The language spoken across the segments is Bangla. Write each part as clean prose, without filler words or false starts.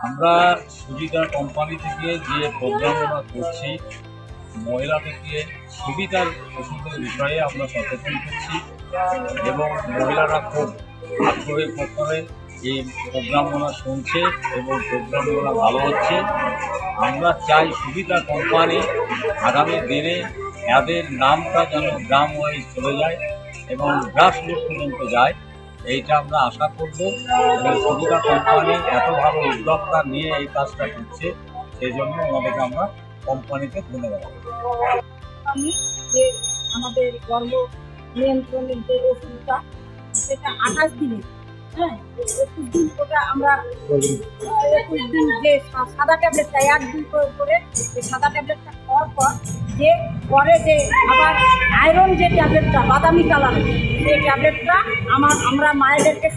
আমরা সুবিধা কোম্পানি থেকে যে প্রোগ্রাম আমরা করছি, মহিলাদেরকে সুবিধার ওষুধের বিষয়ে আমরা সচেতন করছি এবং মহিলারা খুব আগ্রহী প্রকারে এই প্রোগ্রামগুলো শুনছে এবং প্রোগ্রামগুলো ভালো হচ্ছে। আমরা চাই সুবিধা কোম্পানি আগামী দিনে এদের নামটা যেন গ্রাম ওয়াইজ চলে যায় এবং গ্রাসরুট পর্যন্ত যায়, এইটা আমরা আশা করব। এবং সুবিধা কোম্পানি এত ভালো উদ্যোক্তা নিয়ে এই কাজটা করছে, সেই জন্য আমাদেরকে আমরা কোম্পানিকে ধন্যবাদ। আমি যে আমাদের গর্ভ নিয়ন্ত্রণের যে ওষুধটা, সেটা 28 দিনে, হ্যাঁ 21 দিন ওটা আমরা 21 দিন যে সাদা ট্যাবলেটটা 1-2 করে এই সাদা ট্যাবলেটটা খাওয়ার পর যে পরে যে আবার আয়রন যে ট্যাবলেটটা বাদামি কালারের, সেই ট্যাবলেটটা আমরা মায়েদেরকে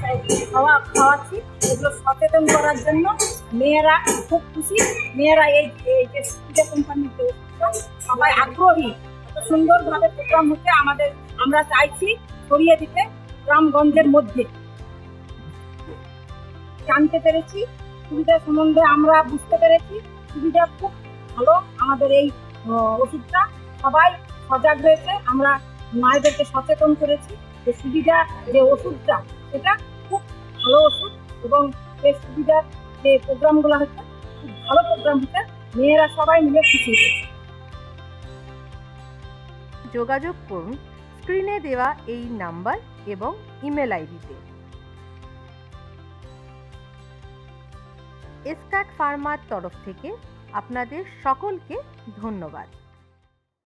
খাওয়াচ্ছি। এগুলো সচেতন করার জন্য মেয়েরা খুব খুশি। মেয়েরা এই যে সুবিধা কোম্পানির যে ওষুধটা সবাই আগ্রহী। এত সুন্দরভাবে প্রোগ্রাম হচ্ছে আমরা চাইছি ছড়িয়ে দিতে গ্রামগঞ্জের মধ্যে। জানতে পেরেছি সুবিধা সম্বন্ধে, আমরা বুঝতে পেরেছি সুবিধা খুব ভালো। আমাদের এই ওষুধটা সবাই সজাগ হয়েছে, আমরা মায়েদেরকে সচেতন করেছি যে সুবিধা যে ওষুধটা সেটা খুব ভালো ওষুধ এবং এই সুবিধার যে প্রোগ্রামগুলো হচ্ছে খুব ভালো প্রোগ্রাম হচ্ছে। মেয়েরা সবাই মিলে খুশি হয়েছে। যোগাযোগ করুন স্ক্রিনে দেওয়া এই নাম্বার এবং ইমেল আইডিতে। এসকাট ফার্মার তরফ থেকে আপনাদের সকলকে ধন্যবাদ।